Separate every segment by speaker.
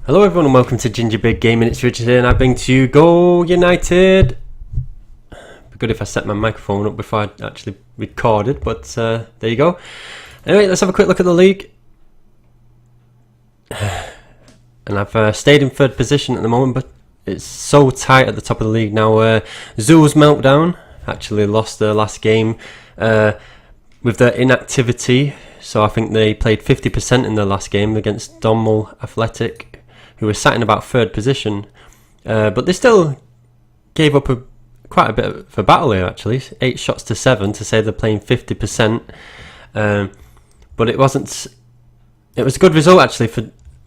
Speaker 1: Hello everyone and welcome to Ginger Big Gaming. It's Richard here and I bring to you Go United. It'd be good if I set my microphone up before I actually recorded, but there you go. Anyway, let's have a quick look at the league. And I've stayed in third position at the moment, but it's so tight at the top of the league now. Zoolsmeltdown actually lost their last game with their inactivity, so I think they played 50% in their last game against Donmel Athletic, who were sat in about third position, but they still gave up quite a bit of a battle here actually, 8 shots to 7 to say they're playing 50%, but it wasn't. It was a good result actually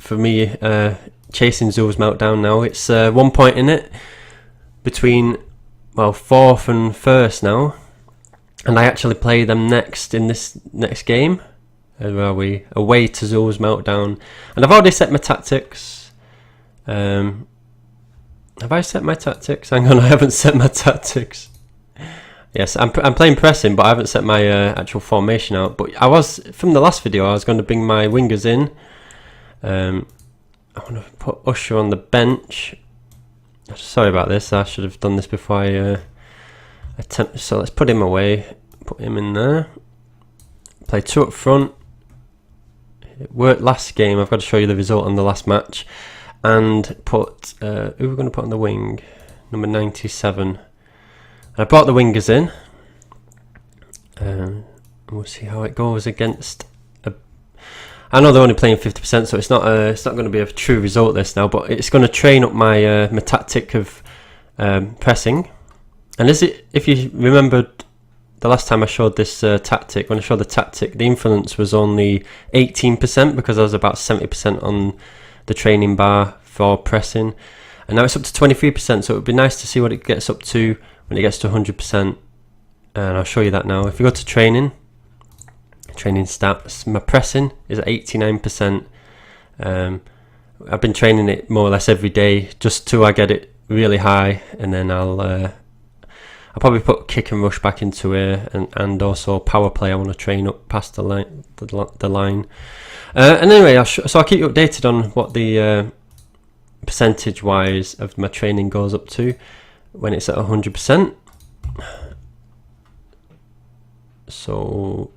Speaker 1: for me chasing Zoolsmeltdown now. It's 1 point in it between 4th and 1st now, and I actually play them next in this next game. Where are we? Away to Zoolsmeltdown, and I've already set my tactics. Have I set my tactics? Hang on, I haven't set my tactics. Yes, I'm playing pressing, but I haven't set my actual formation out. But I was, from the last video, I was going to bring my wingers in. I want to put Usher on the bench. Sorry about this, I should have done this before I attempt. So let's put him away, put him in there. Play 2 up front. It worked last game. I've got to show you the result on the last match. And put, who are we going to put on the wing? Number 97. I brought the wingers in. We'll see how it goes against. I know they're only playing 50%, so it's not going to be a true result this now. But it's going to train up my my tactic of pressing. And if you remembered the last time I showed this tactic, when I showed the tactic, the influence was only 18% because I was about 70% on the training bar for pressing, and now it's up to 23%, so it would be nice to see what it gets up to when it gets to 100%, and I'll show you that now. If you go to training stats, my pressing is at 89%. I've been training it more or less every day just till I get it really high, and then I'll probably put kick and rush back into it, and also power play. I want to train up past the line. And anyway, so I'll keep you updated on what the percentage wise of my training goes up to when it's at 100%. So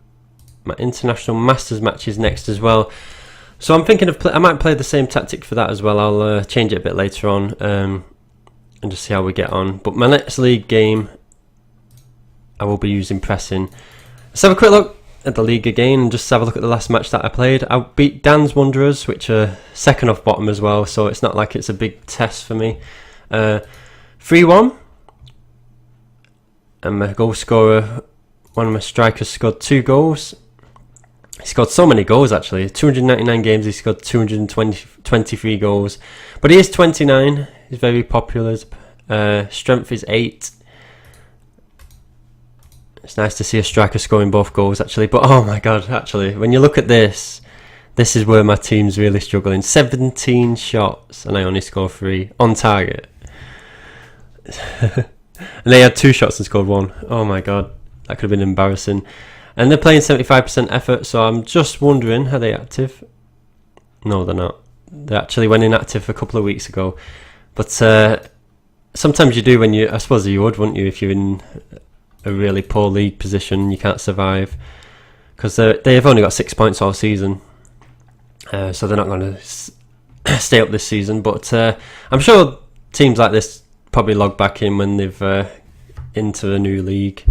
Speaker 1: my international masters match is next as well. So I'm thinking of I might play the same tactic for that as well. I'll change it a bit later on and just see how we get on. But my next league game, I will be using pressing. Let's have a quick look at the league again and just have a look at the last match that I played. I beat Dan's Wanderers, which are second off bottom as well, so it's not like it's a big test for me. 3-1, and my goal scorer, one of my strikers, scored 2 goals. He scored so many goals actually. 299 games, he scored 223 goals, but he is 29. He's very popular. Strength is 8. It's nice to see a striker scoring both goals actually, but oh my god, actually, when you look at this is where my team's really struggling. 17 shots and I only score 3 on target. And they had 2 shots and scored 1. Oh my god, that could have been embarrassing. And they're playing 75% effort, so I'm just wondering, are they active? No, they're not. They actually went inactive a couple of weeks ago. But sometimes you do when I suppose you would, wouldn't you, if you're in a really poor league position, you can't survive, because they've only got 6 points all season, so they're not going to stay up this season. But I'm sure teams like this probably log back in when they've into a new league.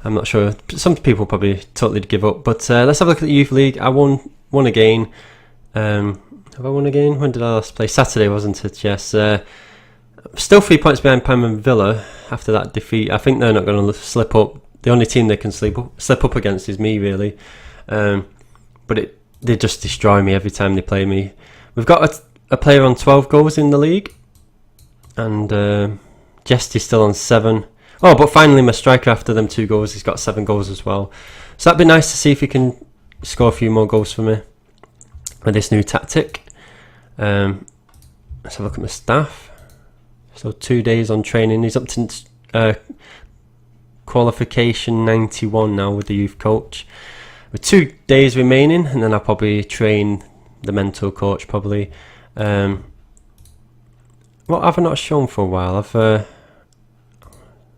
Speaker 1: I'm not sure. Some people probably totally give up. But let's have a look at the youth league. I won again. Have I won again? When did I last play? Saturday, wasn't it? Yes. Still 3 points behind Pam Villa after that defeat. I think they're not going to slip up. The only team they can slip up against is me, really. But they just destroy me every time they play me. We've got a player on 12 goals in the league, and Jesty's still on 7. Oh, but finally my striker after them 2 goals, he's got 7 goals as well. So that'd be nice to see if he can score a few more goals for me with this new tactic. Let's have a look at my staff. So 2 days on training. He's up to qualification 91 now with the youth coach. With 2 days remaining, and then I'll probably train the mental coach probably. what have I not shown for a while? I was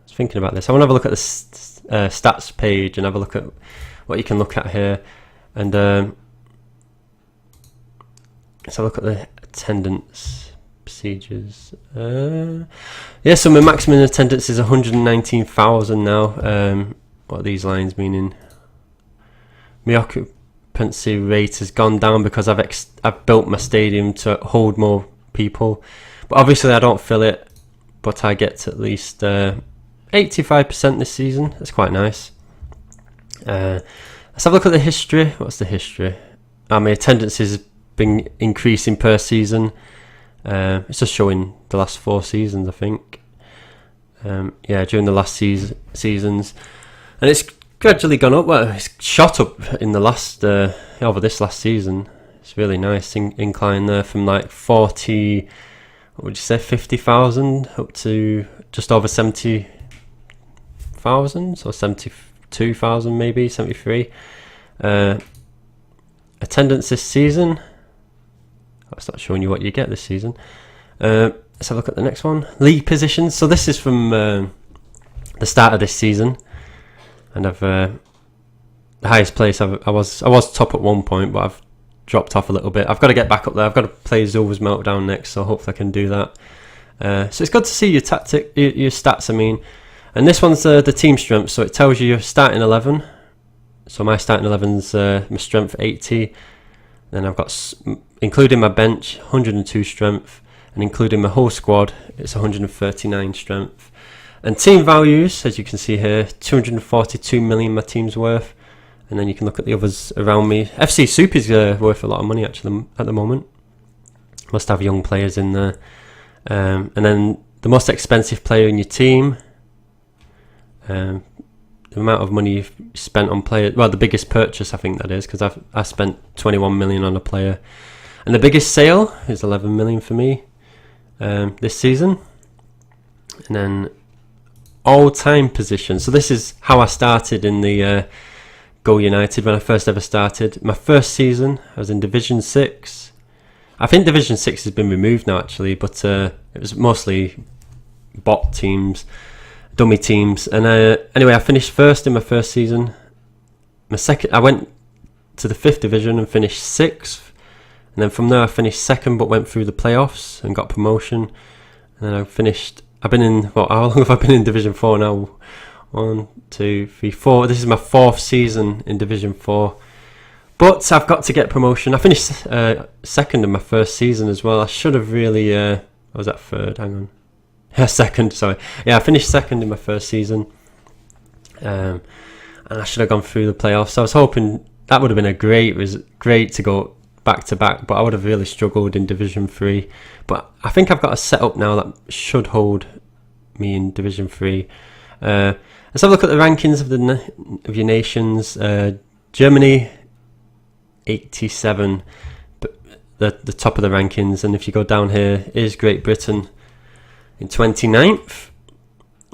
Speaker 1: thinking about this. I want to have a look at the stats page and have a look at what you can look at here, and let's have a look at the attendance procedures. Yeah, so my maximum attendance is 119,000 now. What are these lines meaning? My occupancy rate has gone down because I've built my stadium to hold more people, but obviously I don't fill it, but I get to at least 85% this season. That's quite nice. Let's have a look at the history. What's the history? My attendance has been increasing per season. It's just showing the last 4 seasons, I think. Yeah, during the last seasons, and it's gradually gone up. Well, it's shot up in the last over this last season. It's really nice incline there from like 40. What would you say, 50,000 up to just over 70,000, so 72,000 maybe, 73. Attendance this season. That's not showing you what you get this season. Let's have a look at the next one. League positions. So this is from the start of this season, and I've the highest place. I was top at one point, but I've dropped off a little bit. I've got to get back up there. I've got to play zoolsmeltdown next, so hopefully I can do that. So it's good to see your stats. I mean, and this one's the team strength. So it tells you your starting 11. So my starting 11's my strength 80. Then I've got, including my bench, 102 strength, and including my whole squad, it's 139 strength. And team values, as you can see here, 242 million my team's worth. And then you can look at the others around me. FC Super is worth a lot of money actually at the moment. Must have young players in there. And then the most expensive player in your team. The amount of money you've spent on players. Well, the biggest purchase, I think that is, because I spent 21 million on a player. And the biggest sale is 11 million for me this season. And then all-time position. So this is how I started in the Go United when I first ever started. My first season, I was in Division 6. I think Division 6 has been removed now actually, but it was mostly bot teams, dummy teams. And anyway, I finished first in my first season. My second, I went to the 5th division and finished 6th. And then from there I finished 2nd, but went through the playoffs and got promotion. And then I finished, I've been in, well, how long have I been in Division 4 now? 1, 2, 3, 4. This is my 4th season in Division 4. But I've got to get promotion. I finished 2nd in my first season as well. I should have really, I was at 3rd, hang on. Yeah, 2nd, sorry. Yeah, I finished 2nd in my first season. And I should have gone through the playoffs. I was hoping that would have been great to go back to back, but I would have really struggled in Division 3. But I think I've got a setup now that should hold me in Division 3. Let's have a look at the rankings of your nations. Germany, 87, the top of the rankings, and if you go down here is Great Britain in 29th.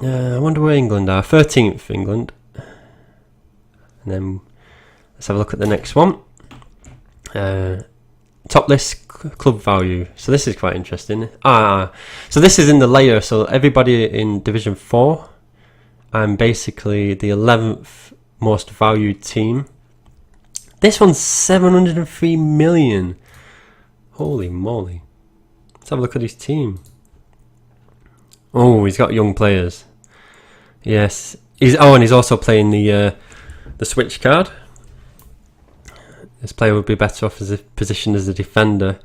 Speaker 1: I wonder where England are. 13th England. And then let's have a look at the next one. Top list club value. So this is quite interesting. So this is in the layer. So everybody in Division 4. I'm basically the 11th most valued team. This one's 703 million. Holy moly. Let's have a look at his team. Oh, he's got young players. Yes. And he's also playing the switch card. This player would be better off as a position as a defender.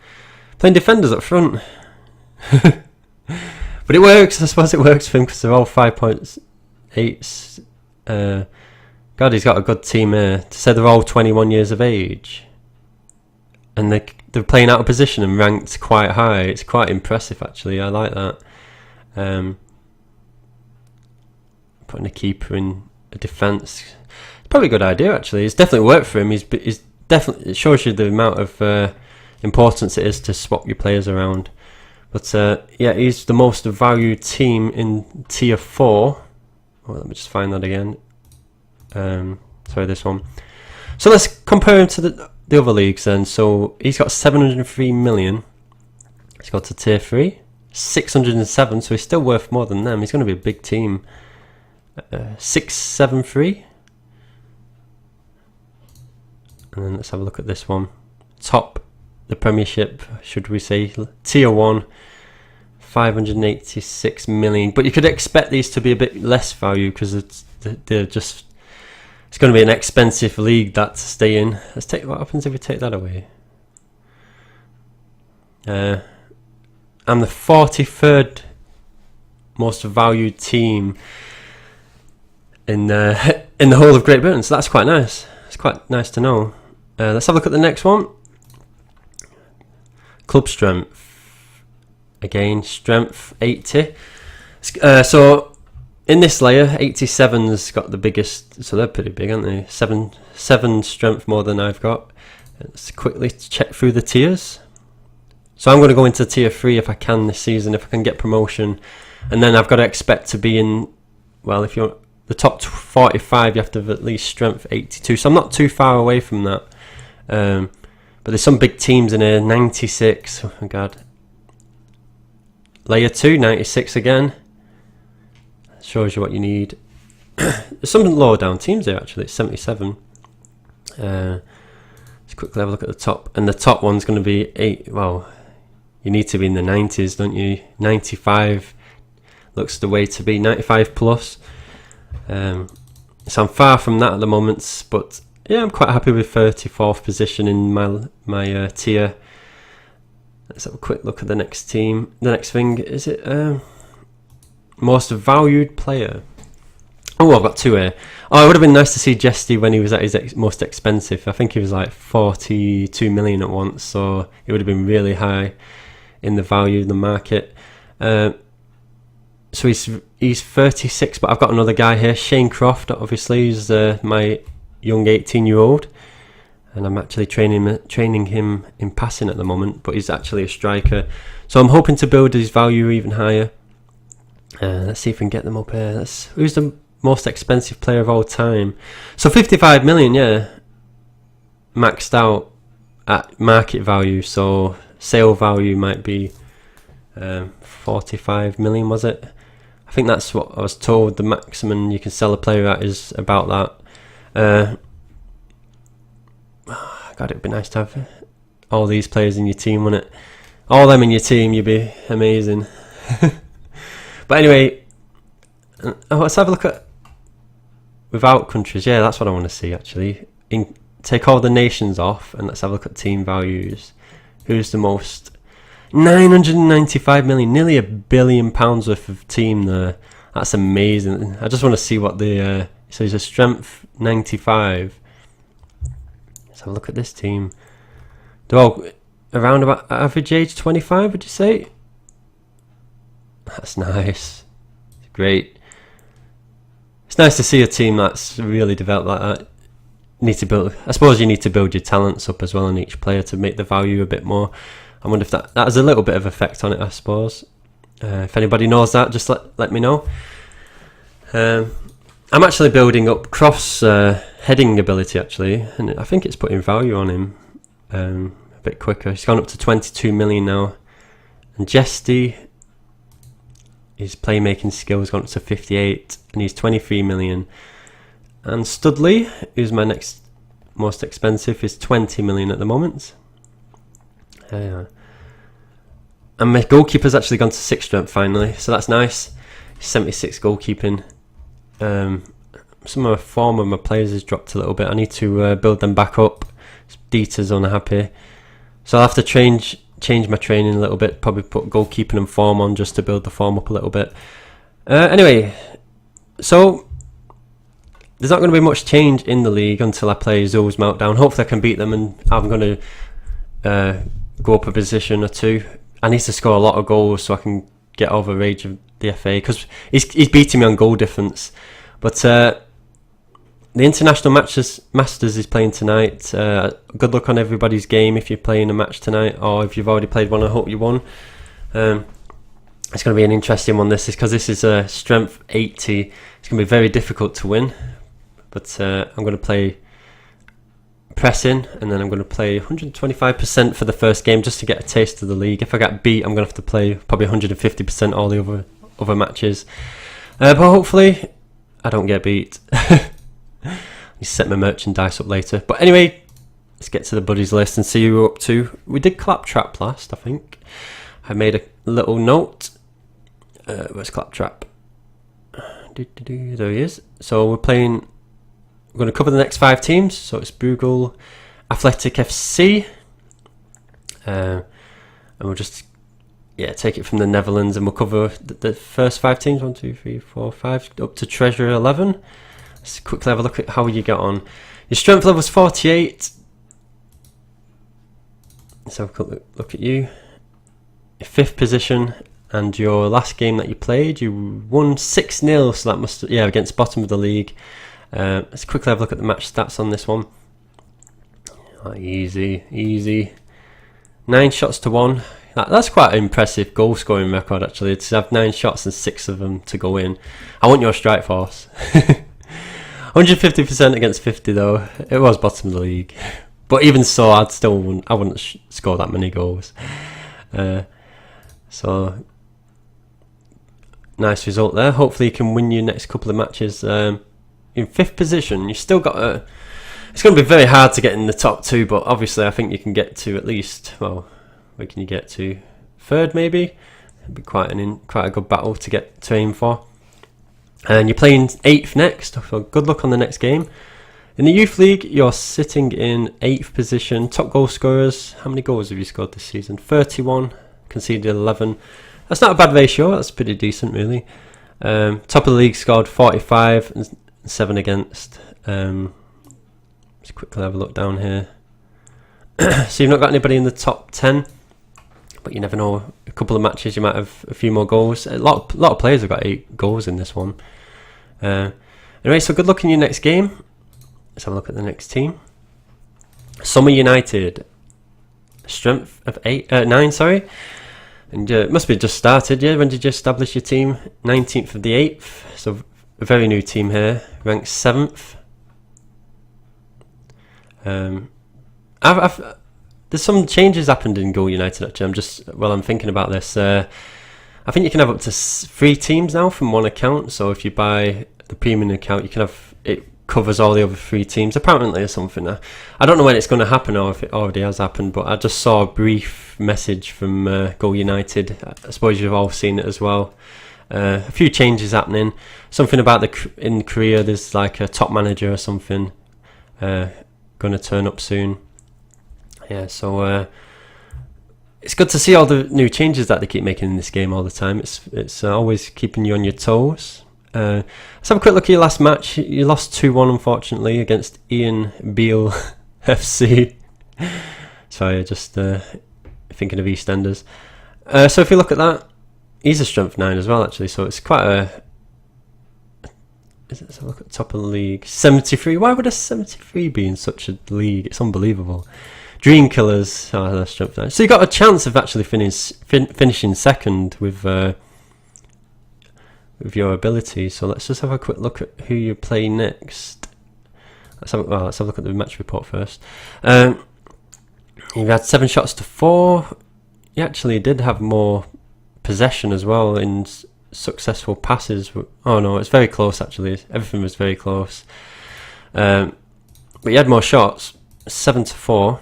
Speaker 1: Playing defenders up front. But it works. I suppose it works for him because they're all 5.8s. God, he's got a good team here. To say they're all 21 years of age. And they're playing out of position and ranked quite high. It's quite impressive, actually. I like that. Putting a keeper in a defence. It's probably a good idea, actually. It's definitely worked for him. He's definitely, it shows you the amount of importance it is to swap your players around. But yeah, he's the most valued team in Tier 4. Oh, let me just find that again. Sorry, this one. So let's compare him to the other leagues then. So he's got 703 million. He's got to Tier 3. 607, so he's still worth more than them. He's going to be a big team. 673. And then let's have a look at this one. Top the Premiership, should we say, Tier 1, 586 million. But you could expect these to be a bit less value because they're just, it's going to be an expensive league that to stay in. Let's take, what happens if we take that away? I'm the 43rd most valued team in the whole of Great Britain, so that's quite nice. It's quite nice to know. Let's have a look at the next one. Club strength. Again, strength 80. So in this layer, 87's got the biggest, so they're pretty big, aren't they? Seven strength more than I've got. Let's quickly check through the tiers. So I'm going to go into tier 3 if I can this season, if I can get promotion. And then I've got to expect to be in, well, if you're the top 45, you have to have at least strength 82. So I'm not too far away from that. But there's some big teams in here. 96, oh my god. Layer 2, 96 again. Shows you what you need. There's some lower down teams here actually. It's 77. Let's quickly have a look at the top. And the top one's going to be 8. Well, you need to be in the 90s, don't you? 95 looks the way to be. 95 plus. So I'm far from that at the moment, but yeah, I'm quite happy with 34th position in my tier. Let's have a quick look at the next team. The next thing, is it most valued player? Oh, I've got 2 here. Oh, it would have been nice to see Jesty when he was at his most expensive. I think he was like 42 million at once, so it would have been really high in the value of the market. So he's 36, but I've got another guy here, Shane Croft. Obviously, he's my young 18-year-old, and I'm actually training him in passing at the moment. But he's actually a striker, so I'm hoping to build his value even higher. Let's see if we can get them up here. Who's the most expensive player of all time? So 55 million, yeah, maxed out at market value. So sale value might be 45 million, was it? I think that's what I was told. The maximum you can sell a player at is about that. God, it'd be nice to have all these players in your team, wouldn't it? All them in your team, you'd be amazing. But anyway, let's have a look at without countries. Yeah, that's what I want to see actually. Take all the nations off and let's have a look at team values. Who's the most? 995 million, nearly £1 billion worth of team there. That's amazing. I just want to see what the so he's a strength 95. Let's have a look at this team. They're all around about average age 25, would you say? That's nice. Great. It's nice to see a team that's really developed like that. Need to build. I suppose you need to build your talents up as well in each player to make the value a bit more. I wonder if that has a little bit of effect on it, I suppose. If anybody knows that, just let me know. I'm actually building up Croft's heading ability actually, and I think it's putting value on him a bit quicker. He's gone up to 22 million now. And Jesty, his playmaking skills gone up to 58, and he's 23 million. And Studley, who's my next most expensive, is 20 million at the moment. And my goalkeeper's actually gone to 6 strength finally, so that's nice. 76 goalkeeping. Some of the form of my players has dropped a little bit. I need to build them back up. Dieter's unhappy, so I'll have to change my training a little bit. Probably put goalkeeping and form on just to build the form up a little bit. Anyway, so there's not going to be much change in the league until I play zoolsmeltdown. Hopefully I can beat them, and I'm going to go up a position or 2. I need to score a lot of goals so I can get over rage of the FA, because he's beating me on goal difference. But the International Masters is playing tonight. Good luck on everybody's game if you're playing a match tonight, or if you've already played one, I hope you won. It's going to be an interesting one, this is, because this is a strength 80. It's going to be very difficult to win, but I'm going to play pressing, and then I'm going to play 125% for the first game just to get a taste of the league. If I get beat, I'm going to have to play probably 150% all the other matches. But hopefully, I don't get beat. You set my merchandise up later. But anyway, let's get to the buddies list and see who we're up to. We did Claptrap last, I think. I made a little note. Where's Claptrap? There he is. So we're playing. We're going to cover the next 5 teams. So it's Bruegel, Athletic FC, and we'll just take it from the Netherlands, and we'll cover the first 5 teams. 1, 2, 3, 4, 5 up to Treasure 11. Let's quickly have a look at how you get on. Your strength level is 48. Let's have a quick look at you. Your 5th position, and your last game that you played, you won 6-0. So that must against bottom of the league. Let's quickly have a look at the match stats on this one. Easy. 9 shots to 1. That's quite an impressive goal scoring record actually. To have 9 shots and 6 of them to go in. I want your strike force. 150% against 50 though. It was bottom of the league, but even so, I wouldn't score that many goals. So nice result there. Hopefully you can win your next couple of matches. In 5th position, you've still got it's going to be very hard to get in the top 2, but obviously I think you can get to at least, well, where can you get to? 3rd maybe? It'd be quite a good battle to aim for. And you're playing 8th next, so good luck on the next game. In the Youth League, you're sitting in 8th position. Top goal scorers, how many goals have you scored this season? 31, conceded 11. That's not a bad ratio, that's pretty decent really. Top of the league scored 45 and 7 against. Let's quickly have a look down here. So you've not got anybody in the top 10, but you never know. A couple of matches you might have a few more goals. A lot of players have got 8 goals in this one. Anyway, so good luck in your next game. Let's have a look at the next team. Summer United, strength of 9. Sorry, and it must be just started. Yeah, when did you establish your team? 19th of the 8th. So a very new team here, ranked 7th. There's some changes happened in Goal United actually. I'm thinking about this. I think you can have up to 3 teams now from one account. So if you buy the premium account, you can have it covers all the other 3 teams. Apparently, or something. I don't know when it's going to happen or if it already has happened. But I just saw a brief message from Goal United. I suppose you've all seen it as well. A few changes happening. Something about in Korea. There's like a top manager or something going to turn up soon. Yeah, so it's good to see all the new changes that they keep making in this game all the time. It's always keeping you on your toes. Let's have a quick look at your last match. You lost 2-1 unfortunately against Ian Beale FC. Sorry, just thinking of EastEnders. So if you look at that, he's a strength 9 as well actually. So it's quite a. Let's have a look at the top of the league. 73. Why would a 73 be in such a league? It's unbelievable. Dream Killers. Oh, that's strength 9. So you got a chance of actually finishing second with your ability. So let's just have a quick look at who you play next. Let's have a look at the match report first. You've had 7 shots to 4. You actually did have more possession as well in successful passes. Oh no, it's very close actually. Everything was very close. But you had more shots, 7 to 4,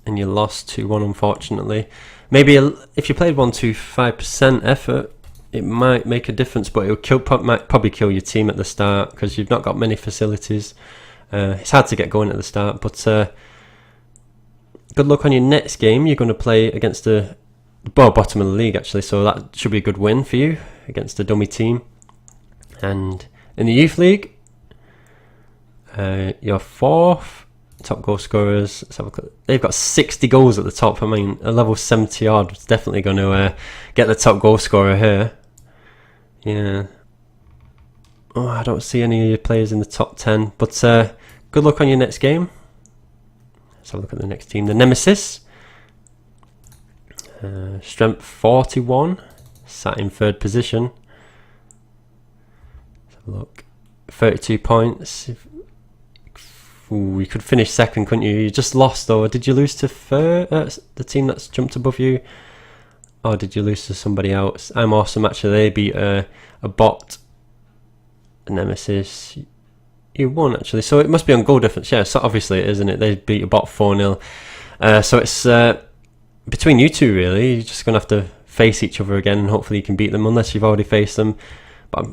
Speaker 1: and you lost 2-1 unfortunately. Maybe if you played 125% effort, it might make a difference, but it might probably kill your team at the start because you've not got many facilities. It's hard to get going at the start, but good luck on your next game. You're going to play against the bottom of the league actually, so that should be a good win for you against a dummy team. And in the Youth League, you're 4th. Top goal scorers, let's have a look. They've got 60 goals at the top. I mean, a level 70 odd is definitely going to get the top goal scorer here. Yeah. Oh, I don't see any of your players in the top 10, but good luck on your next game. Let's have a look at the next team. The Nemesis, strength 41, sat in 3rd position. Let's have a look. 32 points. Ooh, you could finish second, couldn't you? You just lost, though. Did you lose to the team that's jumped above you? Or did you lose to somebody else? I'm awesome, actually. They beat a bot, a Nemesis. You won, actually. So it must be on goal difference. Yeah, so obviously it is, isn't it? They beat a bot 4-0. So it's between you two, really. You're just going to have to face each other again, and hopefully you can beat them, unless you've already faced them. But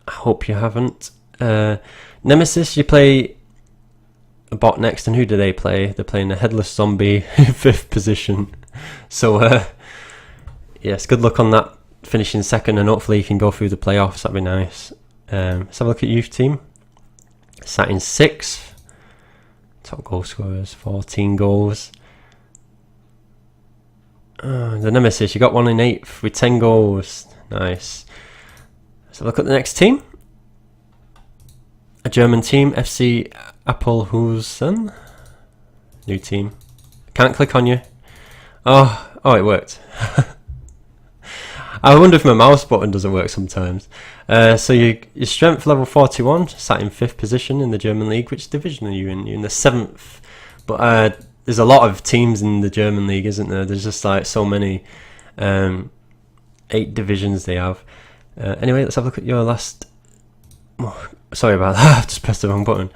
Speaker 1: I hope you haven't. Nemesis, you play a bot next, and who do they play? They're playing a headless zombie, 5th position. So yes, good luck on that, finishing second, and hopefully you can go through the playoffs. That'd be nice. Let's have a look at youth team. Sat in 6th. Top goal scorers, 14 goals. The Nemesis, you got one in 8th with 10 goals. Nice. Let's have a look at the next team. A German team, FC Appelhusen. New team. Can't click on you. Oh, it worked. I wonder if my mouse button doesn't work sometimes. So your strength level 41, sat in 5th position in the German league. Which division are you in? You're in the 7th. But there's a lot of teams in the German league, isn't there? There's just like so many. 8 divisions they have. Anyway, let's have a look at your last... Oh, sorry about that, I just pressed the wrong button.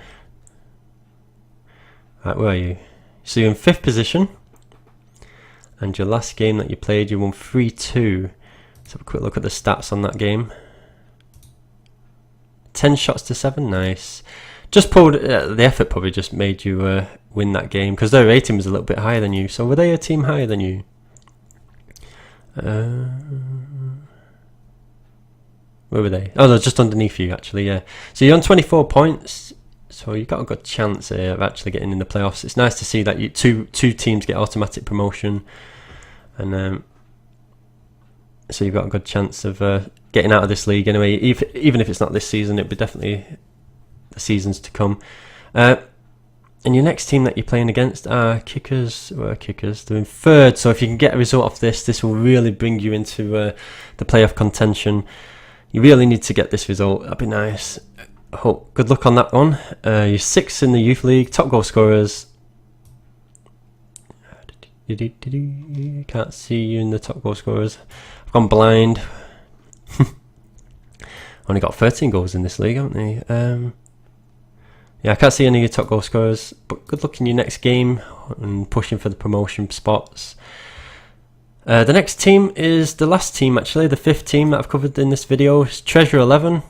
Speaker 1: Right, where are you? So you're in 5th position. And your last game that you played, you won 3-2. Let's have a quick look at the stats on that game. 10 shots to 7, nice. Just pulled, the effort probably just made you win that game, because their rating was a little bit higher than you. So were they a team higher than you? Where were they? Oh, they're just underneath you, actually, yeah. So you're on 24 points, so you've got a good chance here of actually getting in the playoffs. It's nice to see that you two teams get automatic promotion, and so you've got a good chance of getting out of this league anyway. Even if it's not this season, it'll be definitely the seasons to come. And your next team that you're playing against are Kickers. Well, Kickers, they're in 3rd, so if you can get a result off this will really bring you into the playoff contention. You really need to get this result. That'd be nice. Hope good luck on that one. You're 6th in the youth league. Top goal scorers. Can't see you in the top goal scorers. I've gone blind. Only got 13 goals in this league, haven't they? Yeah, I can't see any of your top goal scorers. But good luck in your next game and pushing for the promotion spots. The next team is the last team, actually, the 5th team that I've covered in this video. It's Treasure 11,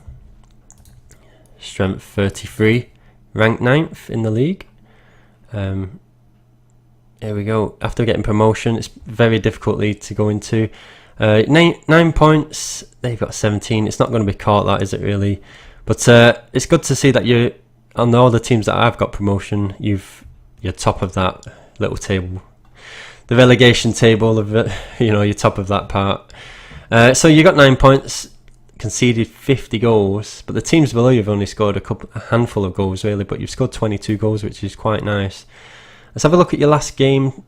Speaker 1: strength 33, ranked 9th in the league. Here we go. After getting promotion, it's very difficult league to go into. 9 points, they've got 17. It's not going to be caught, that, is it, really? But it's good to see that you're on all the teams that I've got promotion. You're top of that little table. The relegation table of it, you're top of that part. So you got 9 points, conceded 50 goals, but the teams below you've only scored a handful of goals really, but you've scored 22 goals, which is quite nice. Let's have a look at your last game.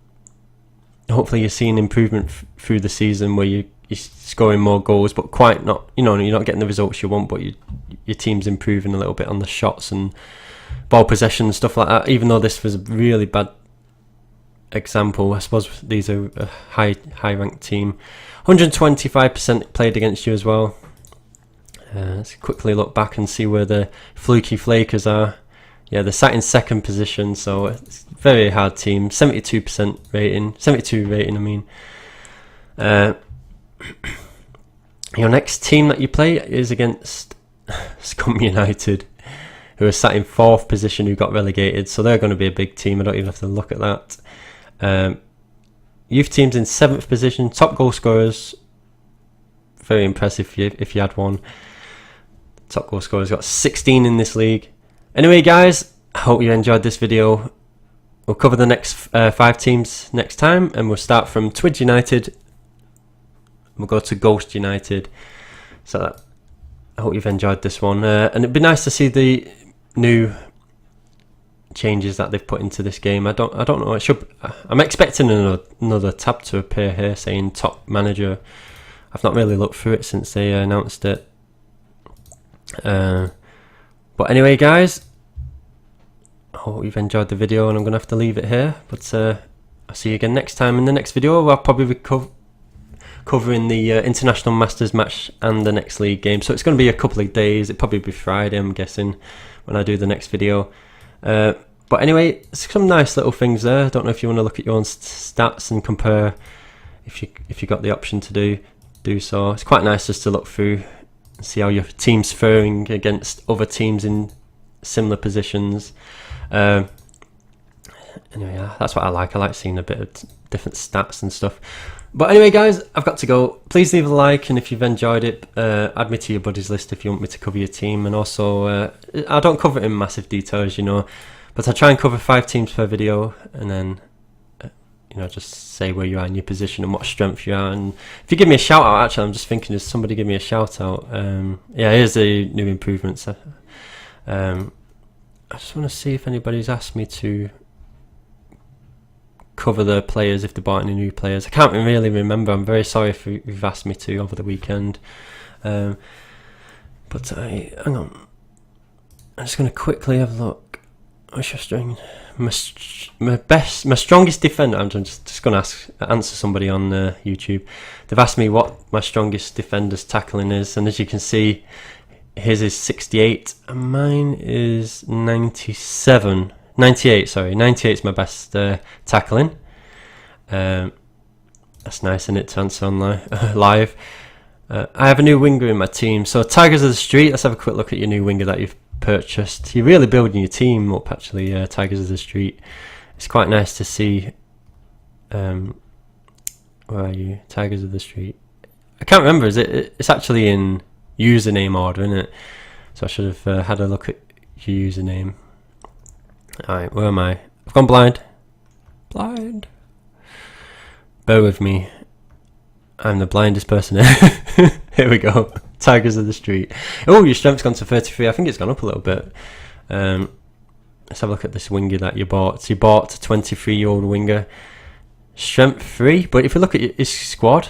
Speaker 1: Hopefully you're seeing improvement through the season where you're scoring more goals, but quite not. You're not getting the results you want, but your team's improving a little bit on the shots and ball possession and stuff like that. Even though this was a really bad example, I suppose these are a high ranked team. 125% played against you as well. Let's quickly look back and see where the fluky flakers are. Yeah, they're sat in 2nd position, so it's a very hard team. 72% rating, 72 rating, I mean. Your next team that you play is against Scum United, who are sat in 4th position, who got relegated, so they're going to be a big team. I don't even have to look at that. Youth teams in 7th position, top goal scorers. Very impressive if you had one. Top goal scorers got 16 in this league. Anyway, guys, I hope you enjoyed this video. We'll cover the next 5 teams next time, and we'll start from Twidge United. We'll go to Ghost United. So I hope you've enjoyed this one, and it'd be nice to see the new changes that they've put into this game. I don't know. I'm expecting another tab to appear here saying Top Manager. I've not really looked through it since they announced it. But anyway, guys, I hope you've enjoyed the video, and I'm gonna have to leave it here. But I'll see you again next time. In the next video, I'll probably be covering the International Masters match and the next league game. So it's going to be a couple of days. It'll probably be Friday, I'm guessing, when I do the next video. But anyway, some nice little things there. I don't know if you want to look at your own stats and compare. If you got the option to do so, it's quite nice just to look through and see how your team's faring against other teams in similar positions. Anyway, yeah, that's what I like. I like seeing a bit of different stats and stuff. But anyway, guys, I've got to go. Please leave a like, and if you've enjoyed it, add me to your buddies list if you want me to cover your team. And also, I don't cover it in massive details, you know, but I try and cover 5 teams per video, and then you know, just say where you are in your position and what strength you are. And if you give me a shout out, actually, I'm just thinking, does somebody give me a shout out? Yeah, here's the new improvements. I just want to see if anybody's asked me to cover the players if they bought any new players. I can't really remember. I'm very sorry if you've asked me to over the weekend. But hang on. I'm just going to quickly have a look. What's your string? My strongest defender. I'm just going to answer somebody on YouTube. They've asked me what my strongest defender's tackling is, and as you can see, his is 68 and mine is 97. 98, sorry. 98 is my best tackling. That's nice, isn't it, to answer on live. I have a new winger in my team. So Tigers of the Street, let's have a quick look at your new winger that you've purchased. You're really building your team up, actually, Tigers of the Street. It's quite nice to see. Where are you? Tigers of the Street. I can't remember. It's actually in username order, isn't it? So I should have had a look at your username. Alright, where am I? I've gone blind. Blind. Bear with me. I'm the blindest person here. Here we go. Tigers of the Street. Oh, your strength's gone to 33. I think it's gone up a little bit. Let's have a look at this winger that you bought. So you bought a 23-year-old winger. Strength 3. But if you look at his squad,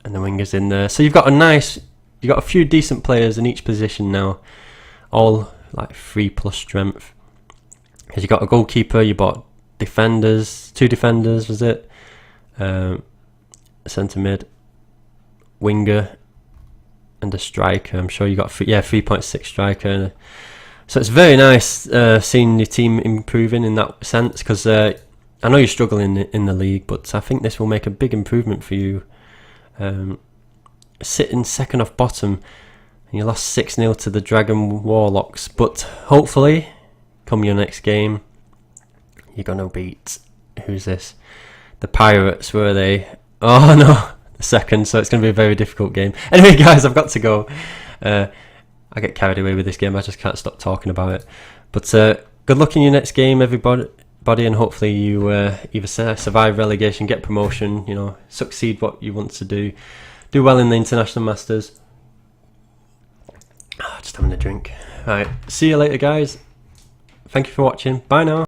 Speaker 1: and the winger's in there. So you've got a few decent players in each position now. All like 3+ strength. Because you got a goalkeeper, you bought defenders, 2 defenders, was it? Centre mid, winger, and a striker. I'm sure you got 3.6 striker. So it's very nice seeing your team improving in that sense, because I know you're struggling in the league, but I think this will make a big improvement for you. Sitting second off bottom, and you lost 6-0 to the Dragon Warlocks, but hopefully, come your next game, you're gonna beat, who's this? The Pirates, were they? Oh no, the second, so it's gonna be a very difficult game. Anyway, guys, I've got to go. I get carried away with this game, I just can't stop talking about it. But good luck in your next game, everybody, and hopefully you either survive relegation, get promotion, you know, succeed what you want to do well in the International Masters. Just having a drink. Alright, see you later, guys. Thank you for watching. Bye now.